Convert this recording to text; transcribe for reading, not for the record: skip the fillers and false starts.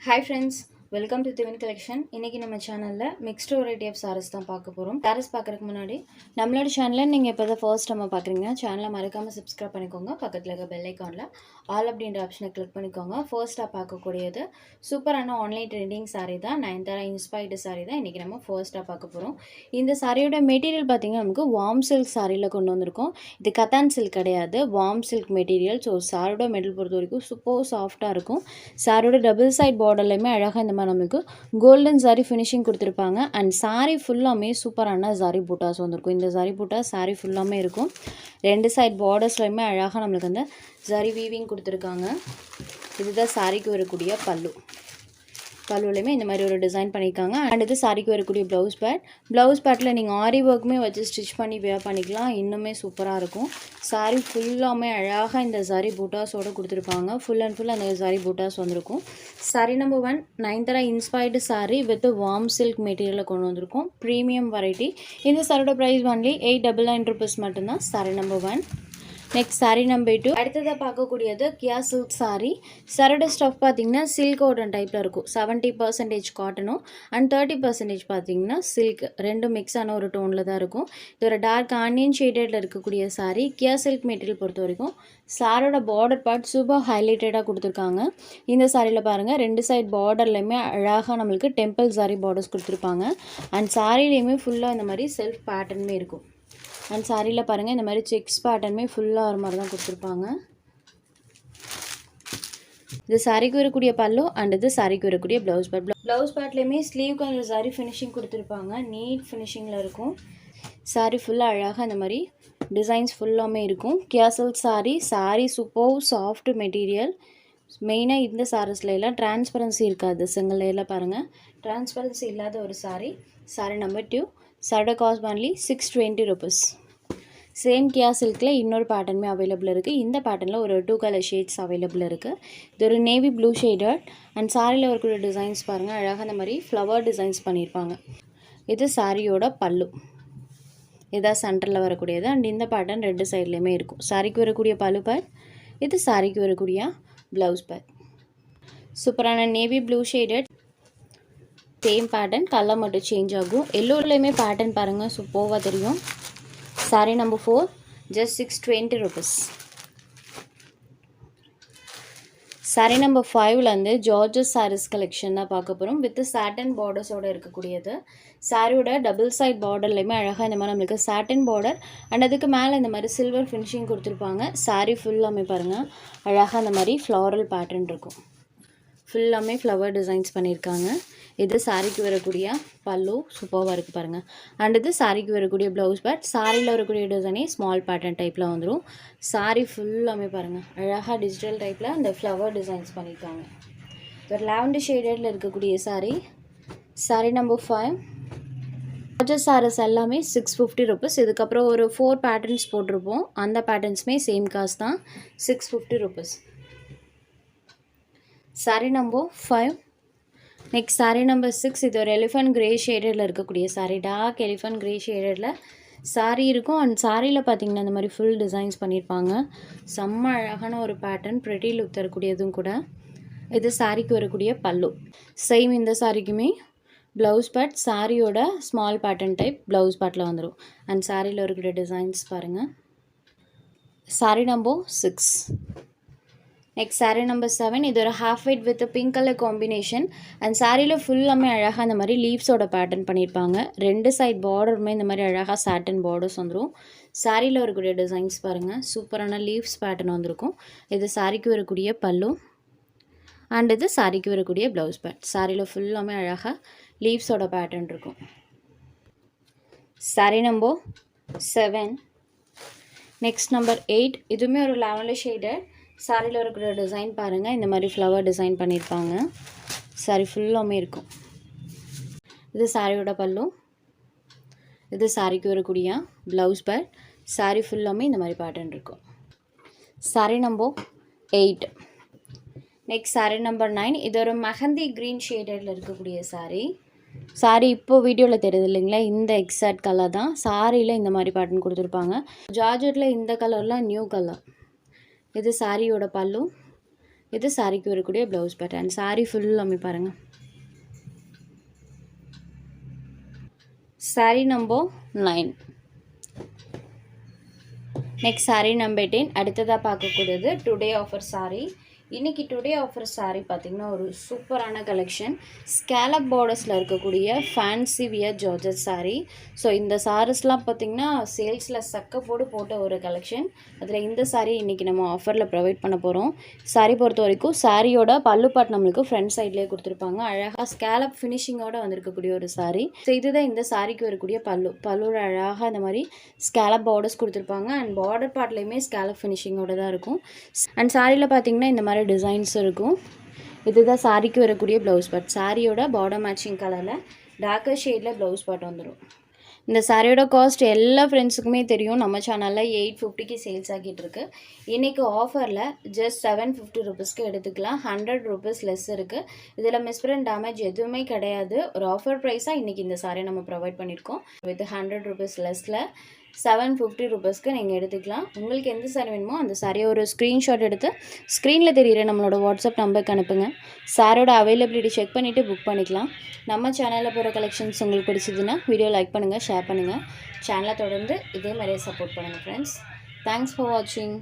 Hi friends, welcome to Divin Collection. இன்னைக்கு நம்ம சேனல்ல மிக்ஸ்டு வெரைட்டி ஆஃப் சாரீஸ் தான் பார்க்க போறோம். சாரீஸ் பார்க்கறதுக்கு முன்னாடி நம்மளோட சேனலை நீங்க இப்போதான் ஃபர்ஸ்ட் டைம் பார்க்குறீங்க, சேனலை மறக்காம சப்ஸ்கிரைப் பண்ணிக்கோங்க. பக்கத்துல இருக்க பெல் ஐகான்ல ஆல் அப்படின்ற ஆப்ஷனை கிளிக் பண்ணிக்கோங்க. ஃபர்ஸ்டா பார்க்கக்கூடியது சூப்பரான ஆன்லைன் ட்ரெண்டிங் saree தான். நயன்தாரா இன்ஸ்பயர்டு saree தான் இன்னைக்கு நம்ம ஃபர்ஸ்டா பார்க்க போறோம். இந்த சாரியோட மெட்டீரியல் பார்த்தீங்கன்னா நமக்கு வார்ம் சில்க் சாரியில் கொண்டு வந்திருக்கோம். இது கத்தான் சில்க் கிடையாது, வார்ம் சில்க் மெட்டீரியல். ஸோ சாரியோட மெட்டீரியல் பொறுத்த வரைக்கும் சூப்பர் சாஃப்டாக இருக்கும். சாரியோட டபுள் சைட் பார்டர்லையுமே அழகாக இந்த மாதிரி நம்மளுக்கு கோல்டன் சாரி ஃபினிஷிங் கொடுத்துருப்பாங்க. அண்ட் சாரி ஃபுல்லாமே சூப்பரான சாரி பூட்டாஸ் வந்திருக்கும். இந்த சாரி பூட்டா சாரி ஃபுல்லாமே இருக்கும். ரெண்டு சைட் பார்டர்ஸ்லையுமே அழகாக நம்மளுக்கு அந்த சாரி வீவிங் கொடுத்துருக்காங்க. இதுதான் சாரிக்கு வரக்கூடிய பல்லுலையுமே இந்த மாதிரி ஒரு டிசைன் பண்ணியிருக்காங்க. அண்ட் இது சாரிக்கு வரக்கூடிய ப்ளவுஸ் பேட்டில் நீங்கள் ஆரி ஒர்க்குமே வச்சு ஸ்டிச் பண்ணி வேர் பண்ணிக்கலாம், இன்னுமே சூப்பராக இருக்கும். சாரி ஃபுல்லாமே அழகாக இந்த சாரி பூட்டாஸோடு கொடுத்துருப்பாங்க. ஃபுல் அண்ட் ஃபுல் அந்த சாரி பூட்டாஸ் வந்திருக்கும். Sorry number 1 Nayanthara inspired sorry with warm silk மெட்டீரியலில் கொண்டு வந்திருக்கும். Premium variety. இந்த சாரியோட ப்ரைஸ் ஒன்லி 899 rupees மட்டும்தான். Sorry number 1. Next sari number 2. அடுத்ததாக பார்க்கக்கூடியது கியா சில்க் சாரி. சாரியோட ஸ்டஃப் பார்த்தீங்கன்னா சில்க் காட்டன் டைப்பில் இருக்கும். 70% காட்டனும் அண்ட் 30% பார்த்தீங்கன்னா சில்க், ரெண்டும் மிக்ஸ் ஆன ஒரு டோனில் தான் இருக்கும். இது ஒரு டார்க் ஆனியன் ஷேடடில் இருக்கக்கூடிய சாரி. கியா சில்க் மெட்டீரியல் பொறுத்த வரைக்கும் சாரியோட பார்டர் பார்ட் சூப்பர் ஹைலைட்டடாக கொடுத்துருக்காங்க. இந்த சாரியில் பாருங்கள், ரெண்டு சைட் பார்டர்லையுமே அழகாக நம்மளுக்கு டெம்பிள் சாரி பார்டர்ஸ் கொடுத்துருப்பாங்க. அண்ட் சாரிலையுமே ஃபுல்லாக இந்த மாதிரி செல்ஃப் பேட்டர்னுமே இருக்கும். அண்ட் சாரியில் பாருங்கள் இந்த மாதிரி செக்ஸ் பேட்டர்னுமே ஃபுல்லாக ஒரு மாதிரி தான் கொடுத்துருப்பாங்க. இது சாரிக்கு வரக்கூடிய பல்லு அண்ட் இது சாரிக்கு வரக்கூடிய ப்ளவுஸ் பேட்லேயுமே ஸ்லீவ் கலர் சாரி ஃபினிஷிங் கொடுத்துருப்பாங்க. நீட் ஃபினிஷிங்கில் இருக்கும். சாரி ஃபுல்லாக அழகாக இந்த மாதிரி டிசைன்ஸ் ஃபுல்லாமே இருக்கும். கியா silk sari super soft material. மெயினாக இந்த சாரீஸ்ல எல்லாம் டிரான்ஸ்பரன்சி இருக்காது. சிங்கிள் லேயரில் பாருங்கள், டிரான்ஸ்பரன்சி இல்லாத ஒரு சாரி நம்பர் 2. சாரியோட காஸ்ட் ஒன்லி 620 rupees. சேம் கியா சில்கில் இன்னொரு பேட்டர்னுமே அவைலபிள் இருக்குது. இந்த பேட்டர்னில் ஒரு 2 கலர் ஷேட்ஸ் அவைலபிள் இருக்குது. இது ஒரு நேவி ப்ளூ ஷேடட். அண்ட் சாரியில் வரக்கூடிய டிசைன்ஸ் பாருங்கள், அழகாக இந்த மாதிரி ஃப்ளவர் டிசைன்ஸ் பண்ணியிருப்பாங்க. இது சாரியோட பல்லு, இதான் சென்டரில் வரக்கூடியது. அண்ட் இந்த பேட்டர்ன் ரெண்டு சைட்லேயுமே இருக்கும். சாரிக்கு வரக்கூடிய பல்லு பேட், இது சாரிக்கு வரக்கூடிய ப்ளவுஸ் பேட். சூப்பரான navy blue shaded. Same pattern, colour மட்டும் சேஞ்ச் ஆகும். எல்லோருலேயுமே பேட்டர்ன் பாருங்கள் சூப்பராக தெரியும். Sari number 4 just 620 rupees. Sari number 5லேருந்து ஜார்ஜஸ் சாரீஸ் கலெக்ஷன் தான் பார்க்க போகிறோம். வித் சாட்டன் பார்டர்ஸோடு இருக்கக்கூடியது. சாரியோட டபுள் சைட் பார்டர்லையுமே அழகாக இந்த மாதிரி நம்மளுக்கு சாட்டன் பார்டர் அண்ட் அதுக்கு மேலே இந்த மாதிரி சில்வர் ஃபினிஷிங் கொடுத்துருப்பாங்க. சாரி ஃபுல்லாமே பாருங்கள் அழகாக இந்த மாதிரி ஃப்ளாரல் பேட்டர்ன் இருக்கும். ஃபுல்லாமே ஃப்ளவர் டிசைன்ஸ் பண்ணியிருக்காங்க. இது சாரிக்கு வரக்கூடிய பல்லு சூப்பராக இருக்குது பாருங்கள். அண்ட் இது சாரிக்கு வரக்கூடிய ப்ளவுஸ் பேட். சாரியில் வரக்கூடிய டிசைனே ஸ்மால் பேட்டர்ன் டைப்பில் வந்துடும். சாரி ஃபுல்லாமே பாருங்கள் அழகாக டிஜிட்டல் டைப்பில் அந்த ஃப்ளவர் டிசைன்ஸ் பண்ணியிருக்காங்க. ஒரு லாவெண்டர் ஷேடடில் இருக்கக்கூடிய சாரி நம்பர் 5. ஜார்ஜஸ் சாரீஸ் எல்லாமே 650 rupees. இதுக்கப்புறம் ஒரு 4 பேட்டர்ன்ஸ் போட்டிருப்போம். அந்த பேட்டர்ன்ஸுமே சேம் காஸ்ட் தான், 650 rupees. Sari number 5. Next sari number 6. இது ஒரு எலிஃபண்ட் கிரே ஷேடடில் இருக்கக்கூடிய சாரி. டார்க் எலிஃபண்ட் கிரே ஷேடடில் சாரி இருக்கும். அண்ட் சாரியில் பார்த்தீங்கன்னா இந்த மாதிரி ஃபுல் டிசைன்ஸ் பண்ணியிருப்பாங்க. செம்ம அழகான ஒரு பேட்டர்ன், ப்ரெட்டி லுக் தரக்கூடியதும் கூட. இது சாரிக்கு வரக்கூடிய பல்லு. சேம் இந்த சாரிக்குமே ப்ளவுஸ் பேட் சாரியோட small pattern type blouse battle வந்துடும். அண்ட் சாரியில் இருக்கக்கூடிய டிசைன்ஸ் பாருங்கள். Sorry number 6. Next sari number 7. இது ஒரு half white with pink colour combination. And சாரியில் ஃபுல்லாமே அழகாக இந்த மாதிரி லீவ்ஸோட பேட்டர்ன் பண்ணியிருப்பாங்க. ரெண்டு சைட் பார்டருமே இந்த மாதிரி அழகாக சாட்டன் பார்டர்ஸ் வந்துடும். சாரியில் வரக்கூடிய டிசைன்ஸ் பாருங்கள், சூப்பரான லீவ்ஸ் பேட்டர்ன் வந்திருக்கும். இது சாரிக்கு வரக்கூடிய பல்லு அண்ட் இது சாரிக்கு வரக்கூடிய ப்ளவுஸ் பேட். சாரியில் ஃபுல்லாமே அழகாக லீவ்ஸோட பேட்டர்ன் இருக்கும். Sorry number 7. Next number 8. இதுவுமே ஒரு லாவெண்டர் ஷேடட். சாரியில் இருக்கிற டிசைன் பாருங்கள், இந்த மாதிரி ஃப்ளவர் டிசைன் பண்ணியிருப்பாங்க. சாரி ஃபுல்லாமே இருக்கும். இது சாரியோட பல்லு, இது சாரிக்கு வரக்கூடிய ப்ளவுஸ் பேட். சாரி ஃபுல்லாமே இந்த மாதிரி பேட்டர்ன் இருக்கும். Sorry number 8. Next sari number 9. இது ஒரு மெஹந்தி க்ரீன் ஷேடடில் இருக்கக்கூடிய சாரி இப்போது வீடியோவில் தெரியுது இல்லைங்களா, இந்த எக்ஸாக்ட் கலர் தான். சாரியில் இந்த மாதிரி பேட்டர்ன் கொடுத்துருப்பாங்க. ஜார்ஜெட்டில் இந்த கலர்லாம் நியூ கலர். இது சாரியோட பல்லு, இது சாரிக்கு வரக்கூடிய ப்ளவுஸ் பேட்டர்ன். சாரி ஃபுல் அம்மி பாருங்கள். Sorry number 9. Next sari number 10. அடுத்ததாக பார்க்கக்கூடியது டுடே ஆஃபர் சாரி. இன்றைக்கி டுடே ஆஃபர் சாரீ பார்த்திங்கன்னா ஒரு சூப்பரான கலெக்ஷன். ஸ்கேலப் பார்டர்ஸில் இருக்கக்கூடிய fancy wear georgette sari. So இந்த சாரீஸ்லாம் பார்த்திங்கன்னா சேல்ஸில் சக்கப்போடு போட்ட ஒரு கலெக்ஷன். அதில் இந்த சாரீ இன்றைக்கி நம்ம ஆஃபரில் ப்ரொவைட் பண்ண போகிறோம். சாரீ பொறுத்த வரைக்கும் சாரியோட பல்லு பாட் நம்மளுக்கு ஃப்ரண்ட் சைட்லேயே கொடுத்துருப்பாங்க. அழகாக ஸ்கேலப் ஃபினிஷிங்கோடு வந்திருக்கக்கூடிய ஒரு சாரீ. ஸோ இதுதான் இந்த சாரீக்கு வரக்கூடிய பல்லுவோட அழகாக இந்த மாதிரி ஸ்கேலப் பார்டர்ஸ் கொடுத்துருப்பாங்க. அண்ட் பார்டர் பார்ட்லேயுமே ஸ்கேலப் ஃபினிஷிங்கோட தான் இருக்கும். அண்ட் சாரியில் பார்த்திங்கன்னா இந்த மாதிரி டிசைன்ஸ் இருக்கும். இதுதான் சாரிக்கு வரக்கூடிய ப்ளவுஸ் பார்ட். சாரியோட பார்டர் மேட்சிங் கலரில் டார்க்கர் ஷேடில் ப்ளவுஸ் பார்ட் வந்துடும். இந்த சாரியோட காஸ்ட் எல்லா ஃப்ரெண்ட்ஸுக்குமே தெரியும். நம்ம சேனலில் 850க்கு சேல்ஸ் ஆகிட்டு இருக்கு. இன்றைக்கி ஆஃபரில் ஜஸ்ட் 750 ருபீஸ்க்கு எடுத்துக்கலாம். 100 ருபீஸ் லெஸ் இருக்குது. இதில் மிஸ்பிரிண்ட் டேமேஜ் எதுவுமே கிடையாது. ஒரு ஆஃபர் ப்ரைஸாக இன்றைக்கி இந்த சாரியை நம்ம ப்ரொவைட் பண்ணியிருக்கோம். வித் 100 ருபீஸ் லெஸ்ஸில் 750 ருபீஸ்க்கு நீங்கள் எடுத்துக்கலாம். உங்களுக்கு எந்த சாரி வேணுமோ அந்த சாரியை ஒரு ஸ்க்ரீன்ஷாட் எடுத்து ஸ்க்ரீனில் தெரிகிற நம்மளோட வாட்ஸ்அப் நம்பருக்கு அனுப்புங்க. சாரோட அவைலபிலிட்டி செக் பண்ணிவிட்டு புக் பண்ணிக்கலாம். நம்ம சேனலில் போகிற கலெக்ஷன்ஸ் உங்களுக்கு பிடிச்சதுன்னா வீடியோ லைக் பண்ணுங்கள், ஷேர் பண்ணுங்கள். சேனலை தொடர்ந்து இதே மாதிரியே சப்போர்ட் பண்ணுங்கள் ஃப்ரெண்ட்ஸ். தேங்க்ஸ் ஃபார் வாட்சிங்.